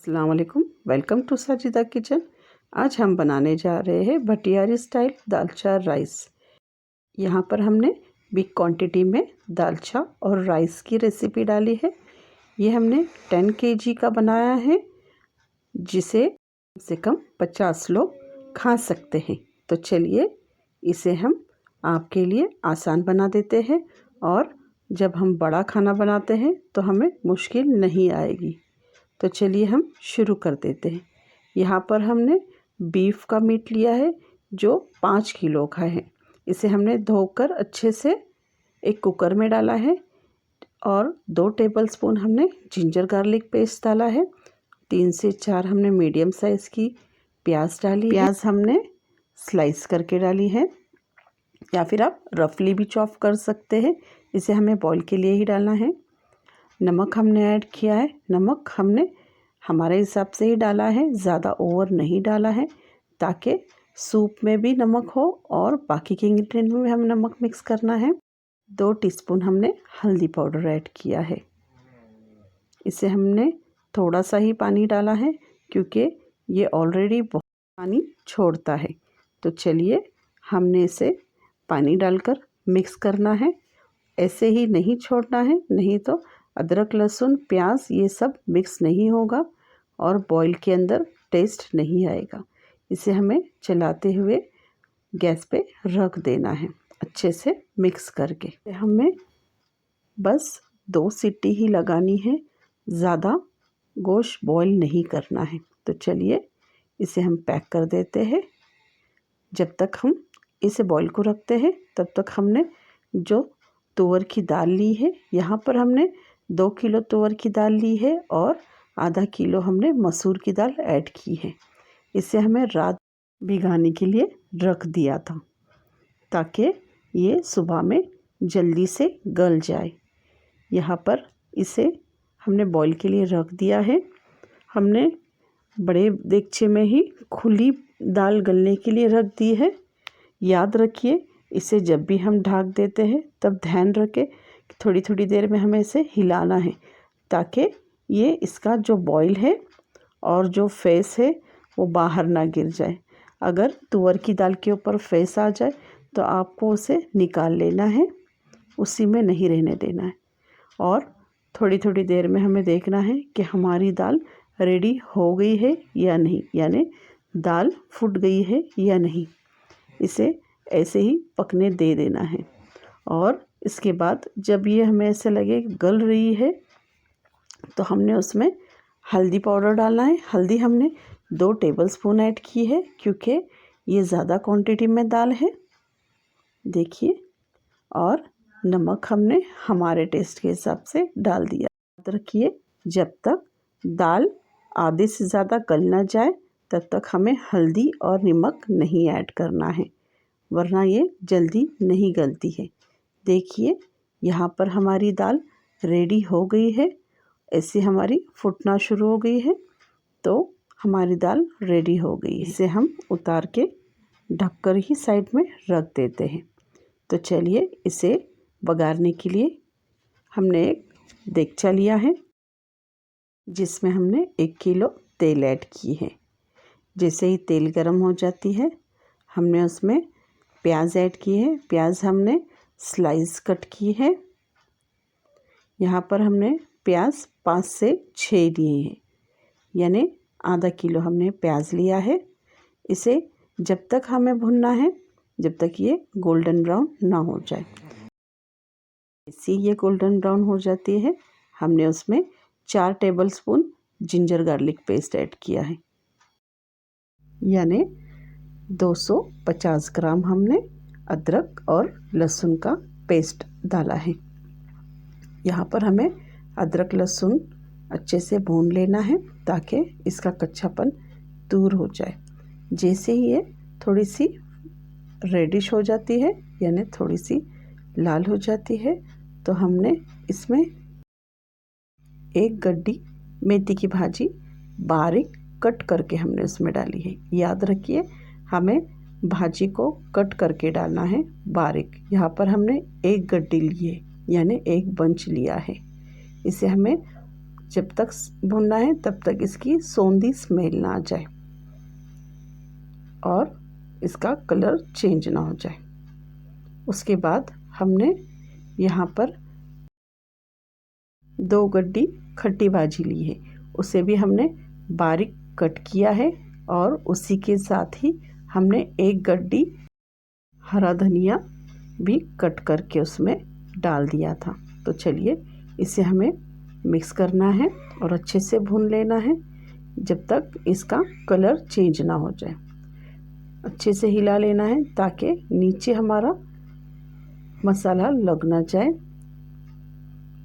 अस्सलाम वालेकुम, welcome to Sajida kitchen. आज हम बनाने जा रहे हैं भटियारी स्टाइल दालचा राइस। यहाँ पर हमने बिग क्वांटिटी में दालचा और राइस की रेसिपी डाली है। ये हमने 10 kg का बनाया है, जिसे कम से कम 50 लोग खा सकते हैं। तो चलिए इसे हम आपके लिए आसान बना देते हैं, और जब हम बड़ा खाना बनाते हैं तो हमें मुश्किल नहीं आएगी। तो चलिए हम शुरू कर देते हैं। यहाँ पर हमने बीफ का मीट लिया है जो 5 किलो का है। इसे हमने धोकर अच्छे से एक कुकर में डाला है, और 2 टेबलस्पून हमने जिंजर गार्लिक पेस्ट डाला है। 3 से 4 हमने मीडियम साइज़ की प्याज डाली। प्याज हमने स्लाइस करके डाली है, या फिर आप रफली भी चॉप कर सकते हैं। इसे हमें बॉईल के लिए ही डालना है। नमक हमने ऐड किया है। नमक हमने हमारे हिसाब से ही डाला है, ज़्यादा ओवर नहीं डाला है, ताकि सूप में भी नमक हो और बाकी के इंग्रेडिएंट में भी हम नमक मिक्स करना है। 2 टीस्पून हमने हल्दी पाउडर ऐड किया है। इसे हमने थोड़ा सा ही पानी डाला है, क्योंकि ये ऑलरेडी बहुत पानी छोड़ता है। तो चलिए हमने इसे पानी डालकर मिक्स करना है। ऐसे ही नहीं छोड़ना है, नहीं तो अदरक लहसुन प्याज ये सब मिक्स नहीं होगा और बॉईल के अंदर टेस्ट नहीं आएगा। इसे हमें चलाते हुए गैस पे रख देना है, अच्छे से मिक्स करके। हमें बस 2 सीटी ही लगानी है, ज़्यादा गोश्त बॉईल नहीं करना है। तो चलिए इसे हम पैक कर देते हैं। जब तक हम इसे बॉईल को रखते हैं, तब तक हमने जो तुअर की दाल ली है, यहाँ पर हमने 2 किलो तुअर की दाल ली है और आधा किलो हमने मसूर की दाल ऐड की है। इसे हमें रात भिगाने के लिए रख दिया था, ताकि ये सुबह में जल्दी से गल जाए। यहाँ पर इसे हमने बॉईल के लिए रख दिया है। हमने बड़े देगचे में ही खुली दाल गलने के लिए रख दी है। याद रखिए, इसे जब भी हम ढक देते हैं तब ध्यान रखें कि थोड़ी थोड़ी देर में हमें इसे हिलाना है, ताकि ये इसका जो बॉईल है और जो फेस है वो बाहर ना गिर जाए। अगर तुअर की दाल के ऊपर फेस आ जाए तो आपको उसे निकाल लेना है, उसी में नहीं रहने देना है। और थोड़ी थोड़ी देर में हमें देखना है कि हमारी दाल रेडी हो गई है या नहीं, यानी दाल फूट गई है या नहीं। इसे ऐसे ही पकने दे देना है। और इसके बाद जब ये हमें ऐसे लगे गल रही है, तो हमने उसमें हल्दी पाउडर डालना है। हल्दी हमने 2 टेबलस्पून ऐड की है, क्योंकि ये ज़्यादा क्वांटिटी में दाल है। देखिए, और नमक हमने हमारे टेस्ट के हिसाब से डाल दिया। याद रखिए, जब तक दाल आधे से ज़्यादा गल ना जाए तब तक हमें हल्दी और नमक नहीं ऐड करना है, वरना ये जल्दी नहीं गलती है। देखिए, यहाँ पर हमारी दाल रेडी हो गई है। ऐसे हमारी फुटना शुरू हो गई है, तो हमारी दाल रेडी हो गई है। इसे हम उतार के ढककर ही साइड में रख देते हैं। तो चलिए इसे बघारने के लिए हमने एक देगचा लिया है, जिसमें हमने 1 किलो तेल ऐड की है। जैसे ही तेल गर्म हो जाती है, हमने उसमें प्याज ऐड की है। प्याज हमने स्लाइस कट की है। यहाँ पर हमने प्याज 5 से 6 लिए हैं, यानी आधा किलो हमने प्याज लिया है। इसे जब तक हमें भुनना है जब तक ये गोल्डन ब्राउन ना हो जाए। जैसे ये गोल्डन ब्राउन हो जाती है, हमने उसमें 4 tablespoon ginger garlic paste add किया है, यानी 250 ग्राम हमने अदरक और लहसुन का पेस्ट डाला है। यहाँ पर हमें अदरक लहसुन अच्छे से भून लेना है, ताकि इसका कच्चापन दूर हो जाए। जैसे ही ये थोड़ी सी रेडिश हो जाती है, यानी थोड़ी सी लाल हो जाती है, तो हमने इसमें 1 गड्डी मेथी की भाजी बारीक कट करके हमने उसमें डाली है। याद रखिए, हमें भाजी को कट करके डालना है बारीक। यहाँ पर हमने 1 गड्डी ली है, यानी 1 बंच लिया है। इसे हमें जब तक भुनना है तब तक इसकी सौंधी स्मेल ना आ जाए और इसका कलर चेंज ना हो जाए। उसके बाद हमने यहाँ पर 2 गड्डी खट्टी भाजी ली है, उसे भी हमने बारीक कट किया है और उसी के साथ ही हमने 1 गड्डी हरा धनिया भी कट करके उसमें डाल दिया था। तो चलिए इसे हमें मिक्स करना है और अच्छे से भून लेना है जब तक इसका कलर चेंज ना हो जाए। अच्छे से हिला लेना है ताकि नीचे हमारा मसाला लग ना जाए।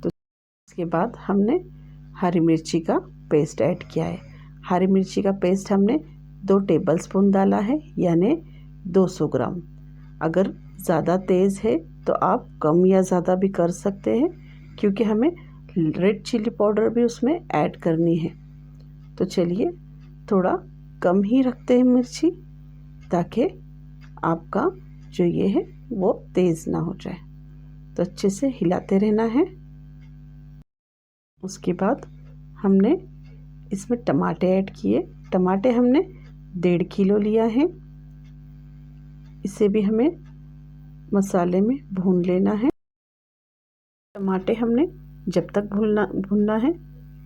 तो इसके बाद हमने हरी मिर्ची का पेस्ट ऐड किया है। हरी मिर्ची का पेस्ट हमने 2 टेबलस्पून डाला है, यानी 200 ग्राम। अगर ज़्यादा तेज़ है तो आप कम या ज़्यादा भी कर सकते हैं, क्योंकि हमें रेड चिली पाउडर भी उसमें ऐड करनी है। तो चलिए थोड़ा कम ही रखते हैं मिर्ची, ताकि आपका जो ये है वो तेज़ ना हो जाए। तो अच्छे से हिलाते रहना है। उसके बाद हमने इसमें टमाटे ऐड किए। टमाटे हमने 1.5 किलो लिया है। इसे भी हमें मसाले में भून लेना है। टमाटे हमने जब तक भूनना है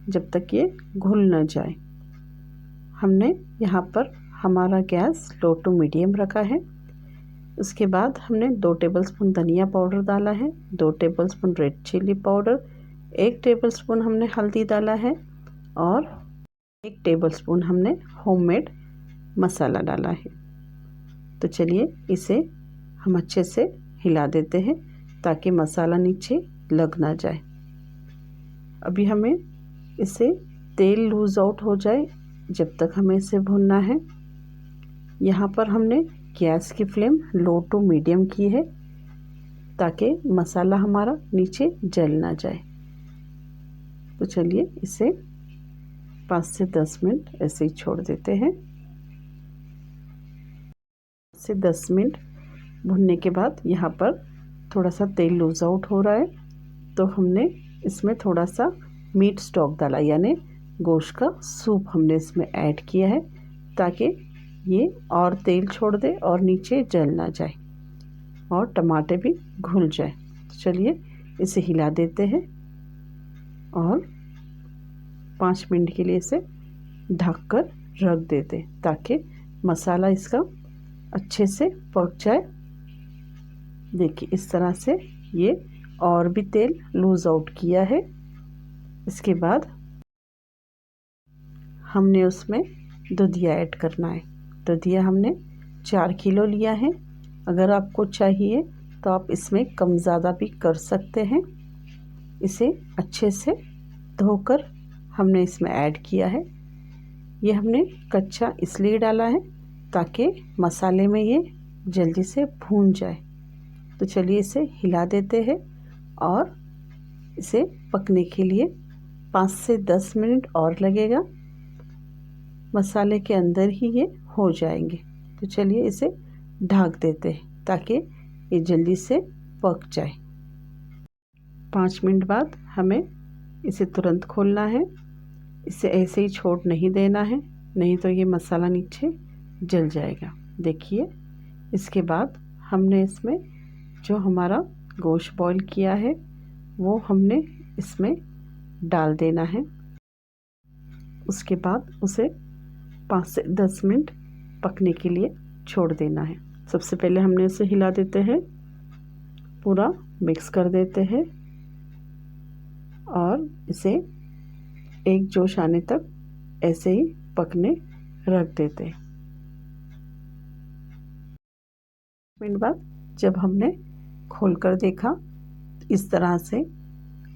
जब तक ये घुल न जाए। हमने यहाँ पर हमारा गैस लो टू मीडियम रखा है। उसके बाद हमने 2 टेबलस्पून धनिया पाउडर डाला है, 2 tablespoon red chilli powder, 1 tablespoon हमने हल्दी डाला है और 1 टेबलस्पून हमने होममेड मसाला डाला है। तो चलिए इसे हम अच्छे से हिला देते हैं ताकि मसाला नीचे लग ना जाए। अभी हमें इसे तेल लूज़ आउट हो जाए जब तक हमें इसे भूनना है। यहाँ पर हमने गैस की फ्लेम लो टू मीडियम की है ताकि मसाला हमारा नीचे जल ना जाए। तो चलिए इसे 5 से 10 मिनट ऐसे ही छोड़ देते हैं। 5 से 10 मिनट भुनने के बाद यहाँ पर थोड़ा सा तेल लूज़ आउट हो रहा है, तो हमने इसमें थोड़ा सा मीट स्टॉक डाला, यानी गोश्त का सूप हमने इसमें ऐड किया है ताकि ये और तेल छोड़ दे और नीचे जल ना जाए और टमाटे भी घुल जाए। तो चलिए इसे हिला देते हैं और 5 मिनट के लिए इसे ढककर रख देते हैं ताकि मसाला इसका अच्छे से पक जाए। देखिए इस तरह से ये और भी तेल लूज़ आउट किया है। इसके बाद हमने उसमें दूधिया ऐड करना है। दूधिया हमने 4 किलो लिया है। अगर आपको चाहिए तो आप इसमें कम ज़्यादा भी कर सकते हैं। इसे अच्छे से धोकर हमने इसमें ऐड किया है। ये हमने कच्चा इसलिए डाला है ताकि मसाले में ये जल्दी से भून जाए। तो चलिए इसे हिला देते हैं और इसे पकने के लिए 5 से 10 मिनट और लगेगा। मसाले के अंदर ही ये हो जाएंगे। तो चलिए इसे ढक देते हैं ताकि ये जल्दी से पक जाए। 5 मिनट बाद हमें इसे तुरंत खोलना है। इसे ऐसे ही छोड़ नहीं देना है, नहीं तो ये मसाला नीचे जल जाएगा। देखिए इसके बाद हमने इसमें जो हमारा गोश्त बॉईल किया है वो हमने इसमें डाल देना है। उसके बाद उसे 5 से 10 मिनट पकने के लिए छोड़ देना है। सबसे पहले हमने इसे हिला देते हैं, पूरा मिक्स कर देते हैं और इसे एक जोश आने तक ऐसे ही पकने रख देते हैं। मिनट बाद जब हमने खोलकर देखा, इस तरह से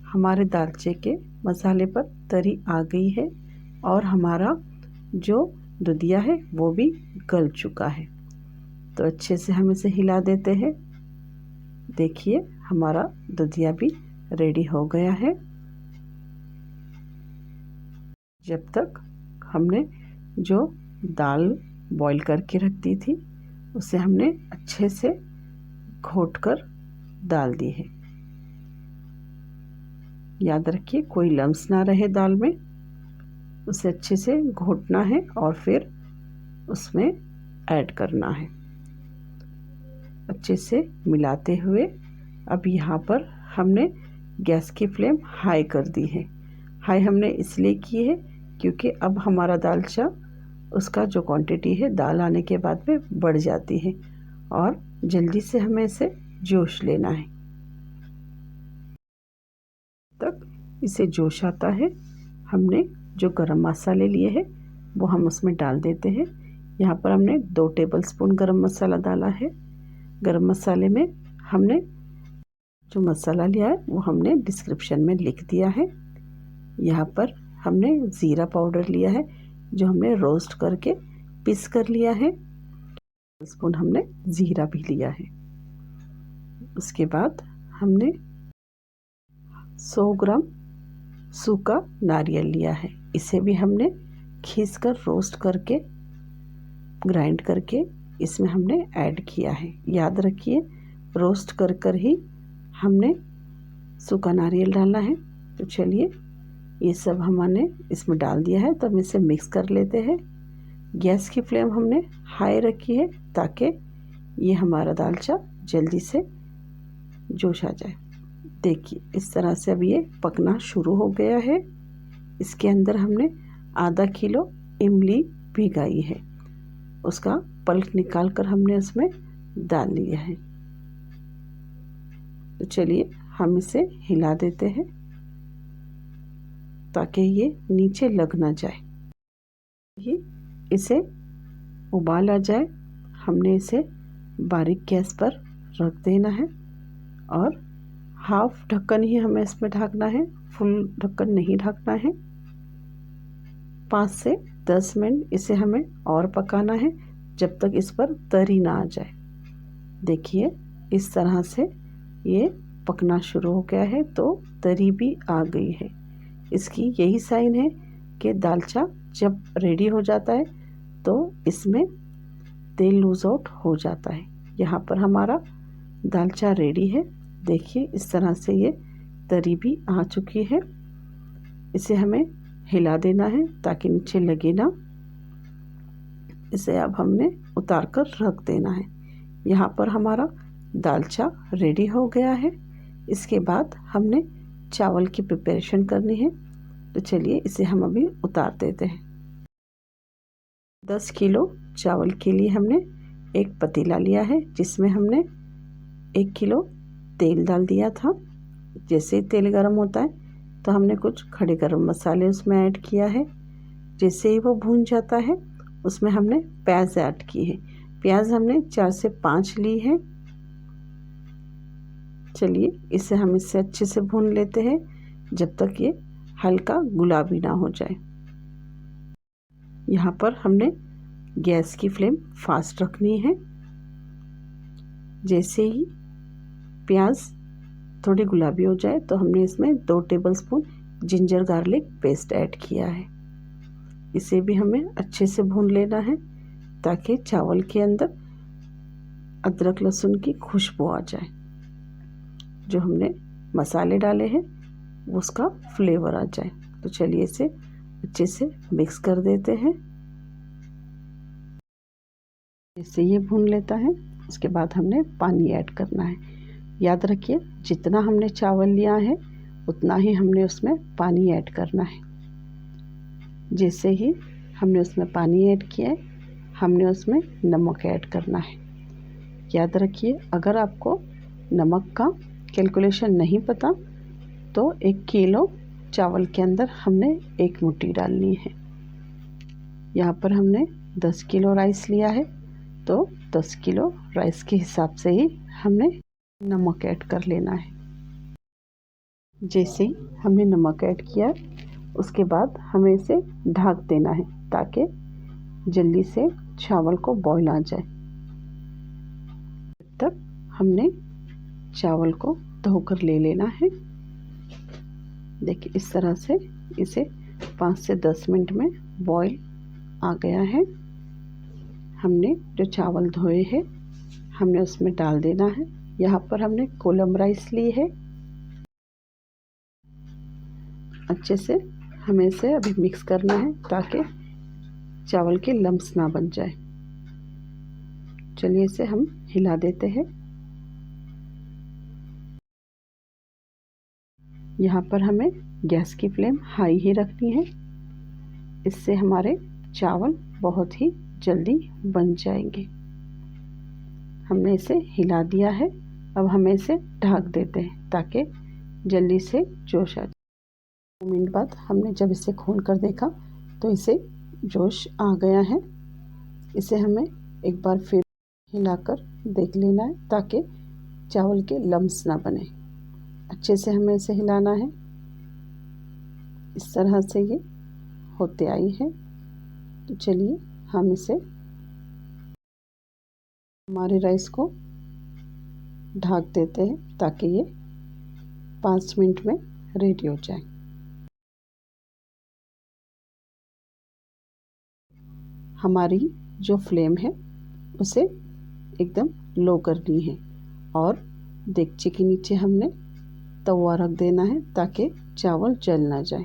हमारे दालचे के मसाले पर तरी आ गई है और हमारा जो दूधिया है वो भी गल चुका है। तो अच्छे से हम इसे हिला देते हैं। देखिए हमारा दूधिया भी रेडी हो गया है। जब तक हमने जो दाल बॉईल करके रख दी थी उसे हमने अच्छे से घोट कर डाल दी है। याद रखिए कोई लम्स ना रहे दाल में, उसे अच्छे से घोटना है और फिर उसमें ऐड करना है अच्छे से मिलाते हुए। अब यहाँ पर हमने गैस की फ्लेम हाई कर दी है। हाई हमने इसलिए की है क्योंकि अब हमारा दालचा उसका जो क्वांटिटी है दाल आने के बाद में बढ़ जाती है और जल्दी से हमें इसे जोश लेना है। तक इसे जोश आता है, हमने जो गरम मसाले लिए हैं वो हम उसमें डाल देते हैं। यहाँ पर हमने 2 टेबलस्पून गरम मसाला डाला है। गरम मसाले में हमने जो मसाला लिया है वो हमने डिस्क्रिप्शन में लिख दिया है। यहाँ पर हमने ज़ीरा पाउडर लिया है जो हमने रोस्ट करके पीस कर लिया है। स्पून हमने ज़ीरा भी लिया है। उसके बाद हमने 100 ग्राम सूखा नारियल लिया है। इसे भी हमने खींच कर रोस्ट करके ग्राइंड करके इसमें हमने ऐड किया है। याद रखिए रोस्ट कर कर ही हमने सूखा नारियल डालना है। तो चलिए ये सब हमने इसमें डाल दिया है, तो हम इसे मिक्स कर लेते हैं। गैस की फ्लेम हमने हाई रखी है ताकि ये हमारा दालचा जल्दी से जोश आ जाए। देखिए इस तरह से अब ये पकना शुरू हो गया है। इसके अंदर हमने आधा किलो इमली भिगाई है, उसका पल्प निकाल कर हमने उसमें डाल लिया है। तो चलिए हम इसे हिला देते हैं ताकि ये नीचे लग ना जाए। ये इसे उबाल आ जाए हमने इसे बारीक गैस पर रख देना है और हाफ ढक्कन ही हमें इसमें ढकना है, फुल ढक्कन नहीं ढकना है। 5 से 10 मिनट इसे हमें और पकाना है जब तक इस पर तरी ना आ जाए। देखिए इस तरह से ये पकना शुरू हो गया है, तो तरी भी आ गई है। इसकी यही साइन है कि दालचा जब रेडी हो जाता है तो इसमें तेल लूज आउट हो जाता है। यहाँ पर हमारा दालचा रेडी है। देखिए इस तरह से ये तरी भी आ चुकी है। इसे हमें हिला देना है ताकि नीचे लगे ना। इसे अब हमने उतार कर रख देना है। यहाँ पर हमारा दालचा रेडी हो गया है। इसके बाद हमने चावल की प्रिपरेशन करनी है। तो चलिए इसे हम अभी उतार देते हैं। 10 किलो चावल के लिए हमने एक पतीला लिया है जिसमें हमने 1 किलो तेल डाल दिया था। जैसे ही तेल गर्म होता है तो हमने कुछ खड़े गरम मसाले उसमें ऐड किया है। जैसे ही वो भून जाता है उसमें हमने प्याज ऐड की है। प्याज हमने 4 से 5 ली है। चलिए इसे हम इससे अच्छे से भून लेते हैं जब तक ये हल्का गुलाबी ना हो जाए। यहाँ पर हमने गैस की फ्लेम फास्ट रखनी है। जैसे ही प्याज थोड़ी गुलाबी हो जाए तो हमने इसमें 2 tablespoon ginger garlic paste add किया है। इसे भी हमें अच्छे से भून लेना है ताकि चावल के अंदर अदरक लहसुन की खुशबू आ जाए। जो हमने मसाले डाले हैं उसका फ्लेवर आ जाए। तो चलिए इसे अच्छे से मिक्स कर देते हैं। इससे ये भून लेता है उसके बाद हमने पानी ऐड करना है। याद रखिए जितना हमने चावल लिया है उतना ही हमने उसमें पानी ऐड करना है। जैसे ही हमने उसमें पानी ऐड किया है हमने उसमें नमक ऐड करना है। याद रखिए अगर आपको नमक का कैलकुलेशन नहीं पता तो 1 किलो चावल के अंदर हमने 1 मुट्ठी डालनी है। यहाँ पर हमने 10 किलो राइस लिया है तो 10 किलो राइस के हिसाब से ही हमने नमक ऐड कर लेना है। जैसे ही हमने नमक ऐड किया उसके बाद हमें इसे ढक देना है ताकि जल्दी से चावल को बॉईल आ जाए। तब तक हमने चावल को धोकर ले लेना है। देखिए इस तरह से इसे 5 से 10 मिनट में बॉईल आ गया है। हमने जो चावल धोए हैं हमने उसमें डाल देना है। यहाँ पर हमने कोलम राइस ली है। अच्छे से हमें इसे अभी मिक्स करना है ताकि चावल के लम्स ना बन जाए। चलिए इसे हम हिला देते हैं। यहाँ पर हमें गैस की फ्लेम हाई ही रखनी है, इससे हमारे चावल बहुत ही जल्दी बन जाएंगे। हमने इसे हिला दिया है, अब हमें इसे ढक देते हैं ताकि जल्दी से जोश आ जाए। 2 मिनट बाद हमने जब इसे खोल कर देखा तो इसे जोश आ गया है। इसे हमें एक बार फिर हिलाकर देख लेना है ताकि चावल के लम्स ना बने। अच्छे से हमें इसे हिलाना है। इस तरह से ये होते आई है। तो चलिए हम इसे हमारे राइस को ढक देते हैं ताकि ये 5 मिनट में रेडी हो जाए। हमारी जो फ्लेम है उसे एकदम लो करनी है और देगचे के नीचे हमने तवा रख देना है ताकि चावल जल ना जाए।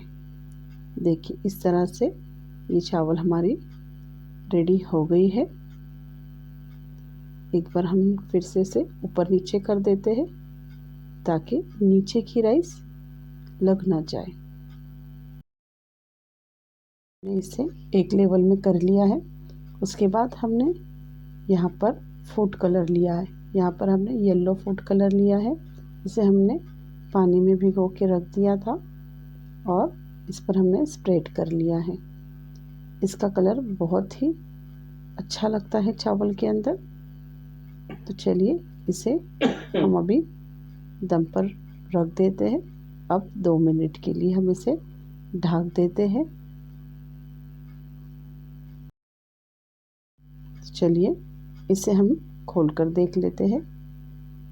देखिए इस तरह से ये चावल हमारी रेडी हो गई है। एक बार हम फिर से इसे ऊपर नीचे कर देते हैं ताकि नीचे की राइस लग ना जाए। हमने इसे एक लेवल में कर लिया है। उसके बाद हमने यहाँ पर फूड कलर लिया है। यहाँ पर हमने येलो फूड कलर लिया है। इसे हमने पानी में भिगो के रख दिया था और इस पर हमने स्प्रेड कर लिया है। इसका कलर बहुत ही अच्छा लगता है चावल के अंदर। तो चलिए इसे हम अभी दम पर रख देते हैं। अब 2 मिनट के लिए हम इसे ढक देते हैं। चलिए इसे हम खोलकर देख लेते हैं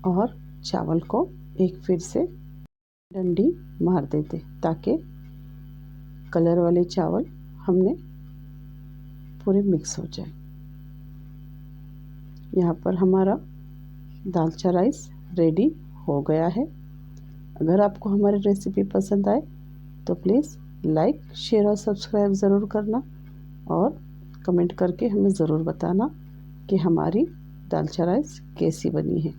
और चावल को एक फिर से डंडी मार देते ताकि कलर वाले चावल हमने पूरे मिक्स हो जाए। यहाँ पर हमारा दालचा राइस रेडी हो गया है। अगर आपको हमारी रेसिपी पसंद आए तो प्लीज़ लाइक, शेयर और सब्सक्राइब ज़रूर करना और कमेंट करके हमें ज़रूर बताना कि हमारी दालचा राइस कैसी बनी है।